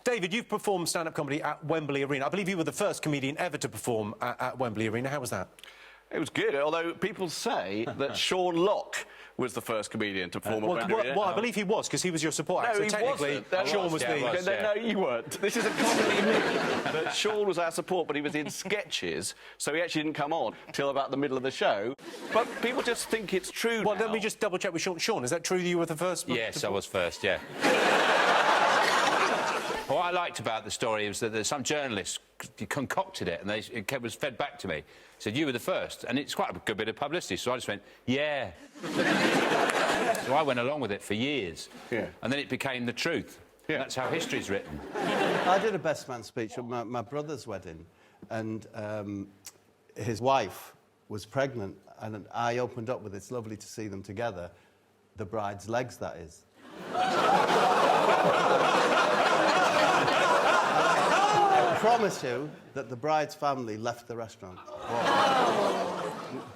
David, you've performed stand-up comedy at Wembley Arena. I believe you were the first comedian ever to perform at Wembley Arena. How was that? It was good, although people say that Sean Locke was the first comedian to perform at Wembley Arena. Well, I believe he was, because he was your support act. No, so technically, Sean was the... No, you weren't. This is a comedy myth that Sean was our support, but he was in sketches, so he actually didn't come on till about the middle of the show. But people just think it's true Well, now. let me just double-check with Sean. Sean, is that true that you were the first? Yes, I was first, yeah. What I liked about the story was that some journalists concocted it, and it was fed back to me. Said, you were the first, and it's quite a good bit of publicity, so I just went, yeah. So I went along with it for years. Yeah. And then it became the truth. Yeah. That's how history's written. I did a best man speech at my brother's wedding, and his wife was pregnant, and I opened up with "It's lovely to see them together," the bride's legs, that is. I promise you that the bride's family left the restaurant.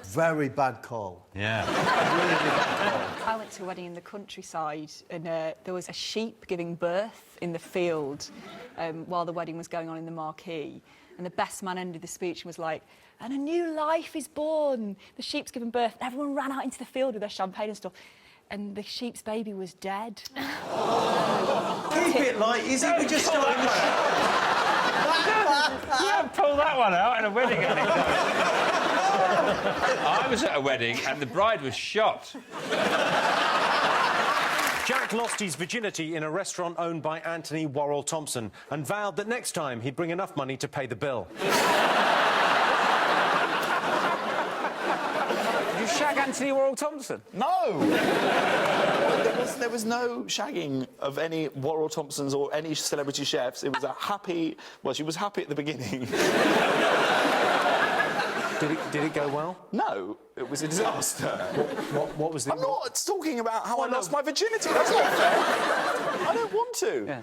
Very bad call. Yeah. Really bad call. I went to a wedding in the countryside, and there was a sheep giving birth in the field while the wedding was going on in the marquee. And the best man ended the speech and was like, "And a new life is born. The sheep's given birth." And everyone ran out into the field with their champagne and stuff. And the sheep's baby was dead. Keep it light, is it? We just started the show. You haven't pulled that one out in a wedding anecdote. I was at a wedding and the bride was shot. Jack lost his virginity in a restaurant owned by Anthony Worrell Thompson and vowed that next time he'd bring enough money to pay the bill. Did you shag Anthony Worrell Thompson? No! There was no shagging of any Worrell Thompsons or any celebrity chefs. It was a happy... Well, she was happy at the beginning. Did it go well? No, it was a disaster. What was the... I'm not talking about how I lost my virginity. That's not fair. I don't want to. Yeah.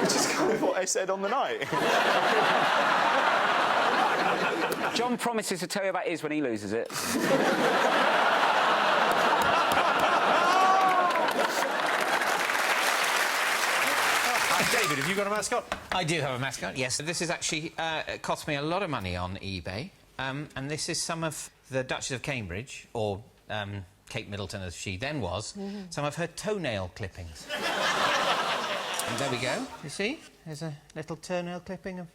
Which is kind of what I said on the night. John promises to tell you about his when he loses it. David, have you got a mascot? I do have a mascot, yes. This is actually cost me a lot of money on eBay. And this is some of the Duchess of Cambridge, or Kate Middleton as she then was, some of her toenail clippings. And there we go, you see? There's a little toenail clipping of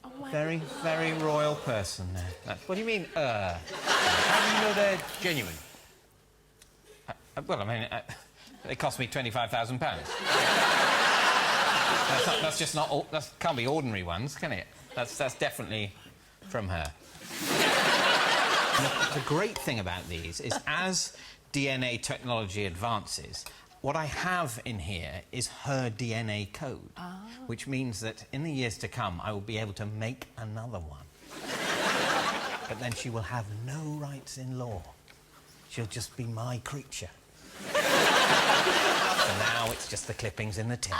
a very, very royal person there. What do you mean, How do you know they're genuine? Well, I mean, they cost me £25,000. That's just not... That can't be ordinary ones, can it? That's definitely from her. The great thing about these is, as DNA technology advances, what I have in here is her DNA code, which means that in the years to come, I will be able to make another one. But then she will have no rights in law. She'll just be my creature. So now it's just the clippings in the tin.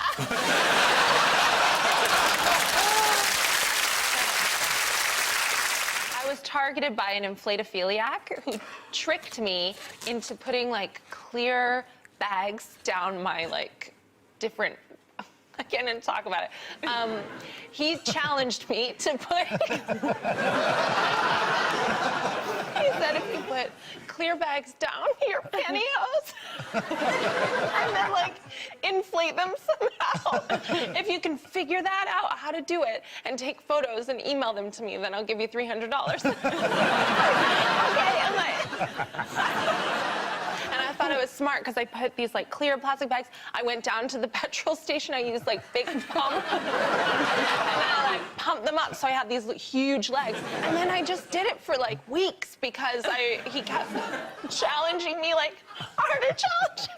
I was targeted by an inflatophiliac who tricked me into putting, like, clear bags down my, like, different... I can't even talk about it. He challenged me to put... He said if you put clear bags down your pantyhose and then, like, inflate them somehow. If you can figure that out, how to do it, and take photos and email them to me, then I'll give you $300. Okay, I'm like... And I thought it was smart because I put these, like, clear plastic bags. I went down to the petrol station. I used, like, big pump. And I, like, pumped them up so I had these huge legs. And then I just did it for, like, weeks because he kept challenging me, like, harder challenges.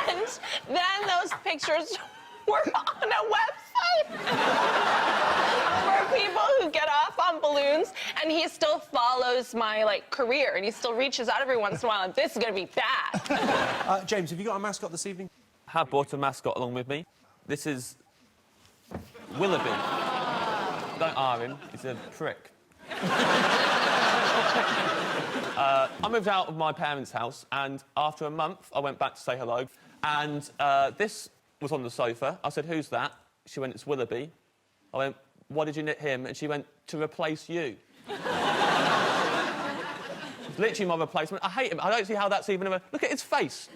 And then those pictures were on a website for people who get off on balloons, and he still follows my, like, career, and he still reaches out every once in a while, and this is going to be bad. James, have you got a mascot this evening? I have brought a mascot along with me. This is Willoughby. Don't hire him, he's a prick. I moved out of my parents' house, and after a month, I went back to say hello, and this was on the sofa. I said, who's that? She went, it's Willoughby. I went, why did you knit him? And she went, to replace you. It's literally my replacement. I hate him. I don't see how that's even... Look at his face.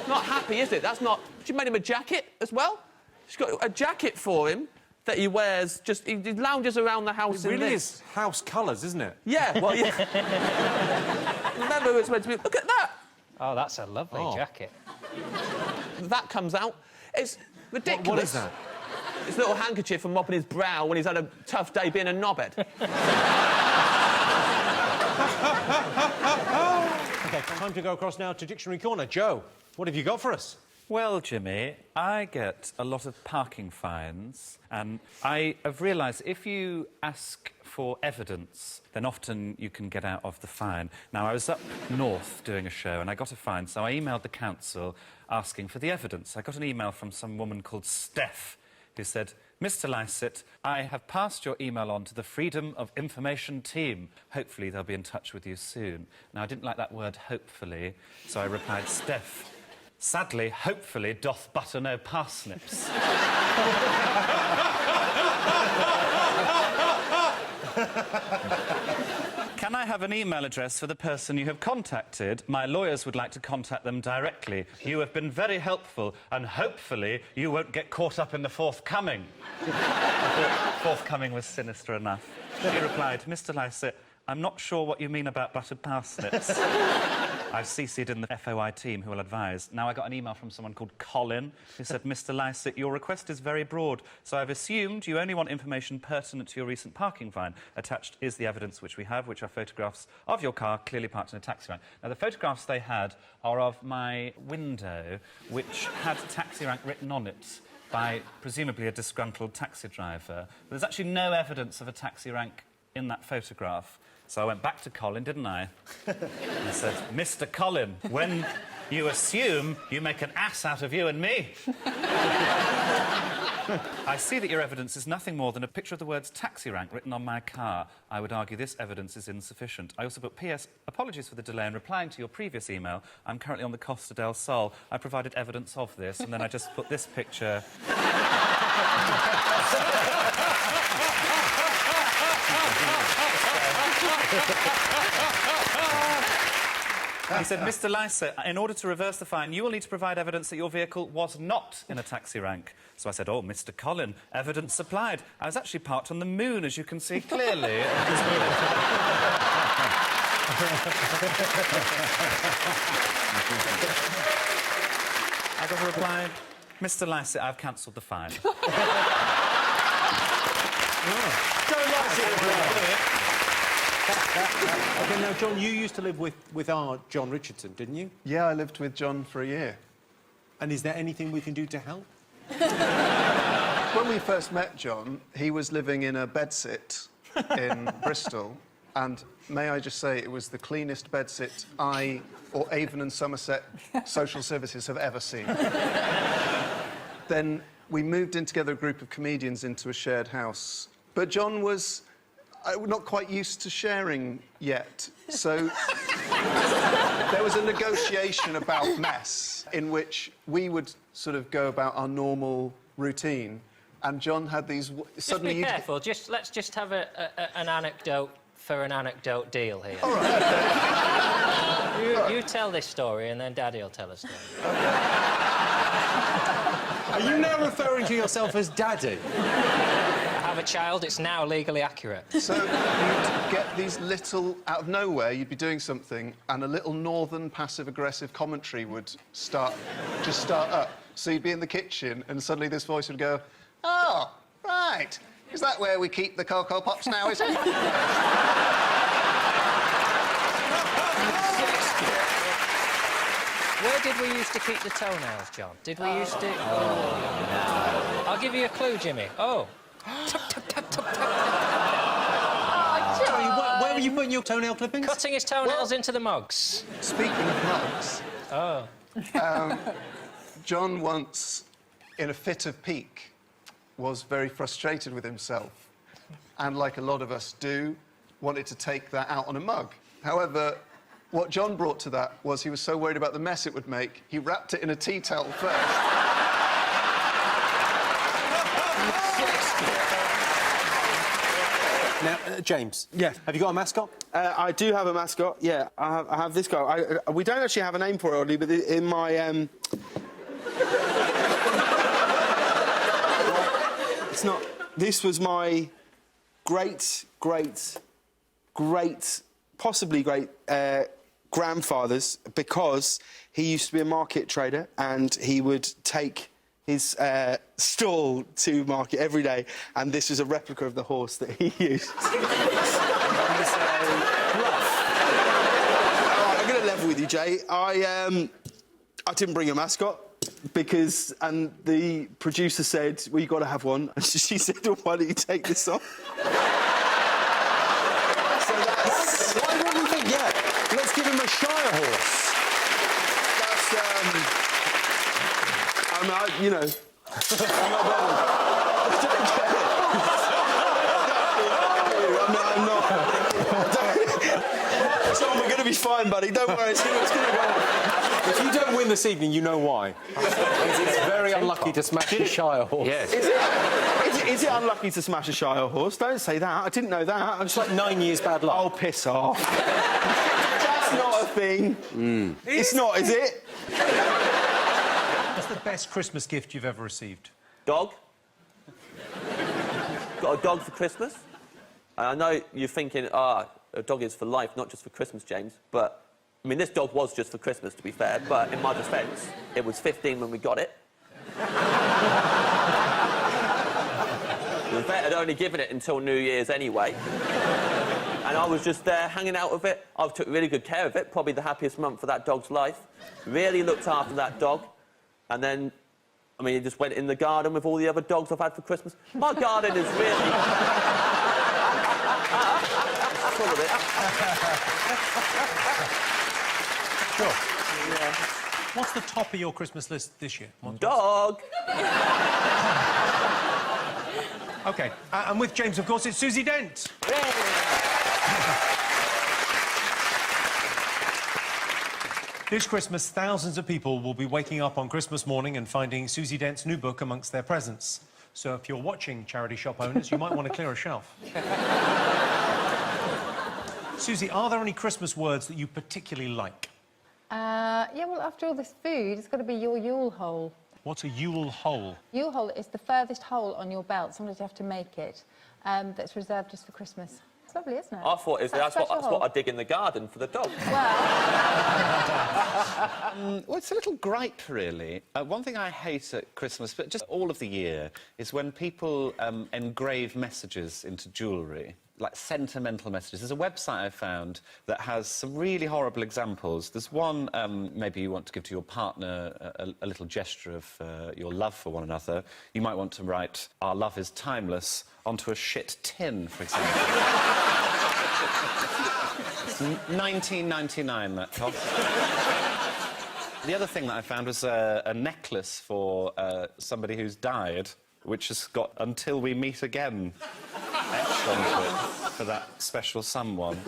Not happy, is it? That's not... She made him a jacket as well. She's got a jacket for him that he wears, just... He lounges around the house It in really this. is house colours, isn't it? Yeah, well, yeah. Remember, it's meant to be... Look at that! Oh, that's a lovely jacket. That comes out. It's ridiculous. What is that? It's a little handkerchief for mopping his brow when he's had a tough day being a knobhead. OK, time to go across now to Dictionary Corner. Joe, what have you got for us? Well, Jimmy, I get a lot of parking fines, and I have realised if you ask for evidence, then often you can get out of the fine. Now, I was up north doing a show, and I got a fine, so I emailed the council asking for the evidence. I got an email from some woman called Steph, who said, Mr. Lycett, I have passed your email on to the Freedom of Information team. Hopefully they'll be in touch with you soon. Now, I didn't like that word, hopefully, so I replied, Steph, sadly, hopefully, doth butter no parsnips. Can I have an email address for the person you have contacted? My lawyers would like to contact them directly. You have been very helpful, and hopefully you won't get caught up in the forthcoming. I thought forthcoming was sinister enough. She replied, Mr. Lycett, I'm not sure what you mean about buttered parsnips. I've CC'd in the FOI team who will advise. Now, I got an email from someone called Colin who said, Mr. Lycett, your request is very broad, so I've assumed you only want information pertinent to your recent parking fine. Attached is the evidence which we have, which are photographs of your car clearly parked in a taxi rank. Now, the photographs they had are of my window, which had taxi rank written on it by presumably a disgruntled taxi driver. But there's actually no evidence of a taxi rank in that photograph. So I went back to Colin, didn't I? And I said, Mr. Colin, when you assume, you make an ass out of you and me. I see that your evidence is nothing more than a picture of the words taxi rank written on my car. I would argue this evidence is insufficient. I also put P.S. Apologies for the delay in replying to your previous email. I'm currently on the Costa del Sol. I provided evidence of this, and then I just put this picture... He said, Mr. Lycett, in order to reverse the fine, you will need to provide evidence that your vehicle was not in a taxi rank. So I said, oh, Mr. Colin, evidence supplied. I was actually parked on the moon, as you can see clearly. I got a reply, Mr. Lycett, I've cancelled the fine. Joe Lycett. OK, now, John, you used to live with our John Richardson, didn't you? Yeah, I lived with John for a year. And is there anything we can do to help? When we first met John, he was living in a bedsit in Bristol, and may I just say, it was the cleanest bedsit I or Avon and Somerset Social Services have ever seen. Then we moved in together, a group of comedians, into a shared house. But John was... not quite used to sharing yet, so there was a negotiation about mess in which we would sort of go about our normal routine, and John had these... Suddenly, just be careful. Let's just have an anecdote for an anecdote deal here. All right. You tell this story, and then Daddy will tell a story. Are you now referring to yourself as Daddy? Have a child, it's now legally accurate. So you'd get these little... Out of nowhere, you'd be doing something, and a little northern passive-aggressive commentary would start up. So you'd be in the kitchen, and suddenly this voice would go, oh, right, is that where we keep the Cocoa Pops now, is it? Where did we used to keep the toenails, John? Did we used to... Oh, no. I'll give you a clue, Jimmy. Oh. Sorry, where were you putting your toenail clippings? Cutting his toenails into the mugs. Speaking of mugs... Oh. John once, in a fit of pique, was very frustrated with himself, and like a lot of us do, wanted to take that out on a mug. However, What John brought to that was he was so worried about the mess it would make, he wrapped it in a tea towel first. Now, James. Yeah. Have you got a mascot? I do have a mascot, yeah. I have this guy. We don't actually have a name for it, oddly, but in my... It's not... This was my possibly great grandfather's, because he used to be a market trader and he would take his stall to market every day, and this was a replica of the horse that he used. I'm going to level with you, Jay. I didn't bring a mascot because, and the producer said, well, you've got to have one. And she said, well, why don't you take this off? So that's... Why wouldn't we think, yeah, let's give him a Shire horse? I'm not, you know... I'm not bothered. I'm not... Tom, we're going to be fine, buddy. Don't worry, it's going to go on. If you don't win this evening, you know why. It's very unlucky to smash a Shire horse. Yes. Is it unlucky to smash a Shire horse? Don't say that. I didn't know that. It's like 9 years bad luck. Oh, piss off. That's not a thing. It's not, is it? What's the best Christmas gift you've ever received? Dog. Got a dog for Christmas. And I know you're thinking, a dog is for life, not just for Christmas, James. But, I mean, this dog was just for Christmas, to be fair. But in my defence, it was 15 when we got it. The vet had only given it until New Year's anyway. And I was just there hanging out with it. I took really good care of it, probably the happiest month of that dog's life. Really looked after that dog. And then, I mean, he just went in the garden with all the other dogs I've had for Christmas. My garden is really... it's full of it. Sure. Yeah. What's the top of your Christmas list this year? Dog! OK, and with James, of course, it's Susie Dent. This Christmas, thousands of people will be waking up on Christmas morning and finding Susie Dent's new book amongst their presents. So if you're watching, charity shop owners, you might want to clear a shelf. Susie, are there any Christmas words that you particularly like? Yeah, well, after all this food, it's got to be your Yule hole. What's a Yule hole? Yule hole is the furthest hole on your belt. Somebody'd have to make it. That's reserved just for Christmas. It's lovely, isn't it? I thought that's what I dig in the garden for the dog. Well, it's a little gripe, really. One thing I hate at Christmas, but just all of the year, is when people engrave messages into jewellery. Like sentimental messages. There's a website I found that has some really horrible examples. There's one, maybe you want to give to your partner a little gesture of your love for one another. You might want to write, "Our love is timeless," onto a shit tin, for example. It's $19.99, that cost. The other thing that I found was a necklace for somebody who's died, which has got "Until we meet again" etched onto it for that special someone.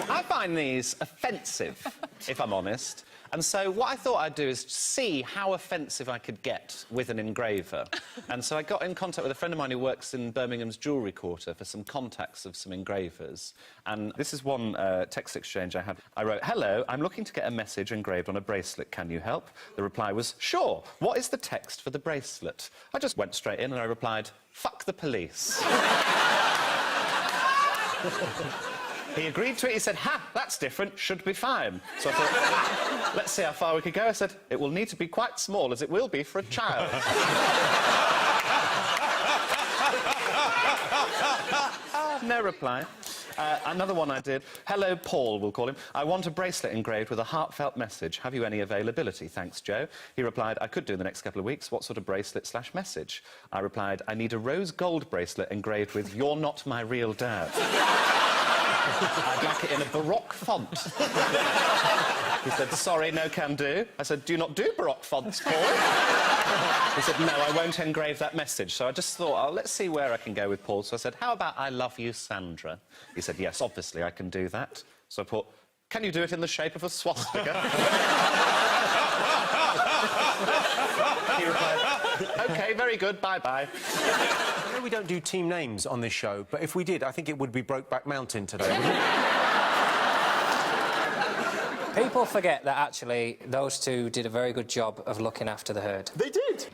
I find these offensive, if I'm honest. And so what I thought I'd do is see how offensive I could get with an engraver. And so I got in contact with a friend of mine who works in Birmingham's Jewellery Quarter for some contacts of some engravers. And this is one text exchange I had. I wrote, "Hello, I'm looking to get a message engraved on a bracelet. Can you help?" The reply was, "Sure. What is the text for the bracelet?" I just went straight in and I replied, "Fuck the police." He agreed to it. He said, "Ha, that's different. Should be fine." So I thought, let's see how far we could go. I said, "It will need to be quite small, as it will be for a child." No reply. Another one I did. "Hello, Paul," we'll call him. "I want a bracelet engraved with a heartfelt message. Have you any availability? Thanks, Joe." He replied, "I could do in the next couple of weeks. What sort of bracelet/message?" I replied, "I need a rose gold bracelet engraved with 'You're not my real dad.' I'd like it in a Baroque font." He said, "Sorry, no can do." I said, "Do you not do Baroque fonts, Paul?" He said, "No, I won't engrave that message." So I just thought, let's see where I can go with Paul. So I said, "How about 'I love you, Sandra'?" He said, "Yes, obviously I can do that." So I put, Can you do it in the shape of a swastika? He replied, OK, very good, bye-bye. I know we don't do team names on this show, but if we did, I think it would be Brokeback Mountain today, wouldn't it? People forget that actually those two did a very good job of looking after the herd. They did.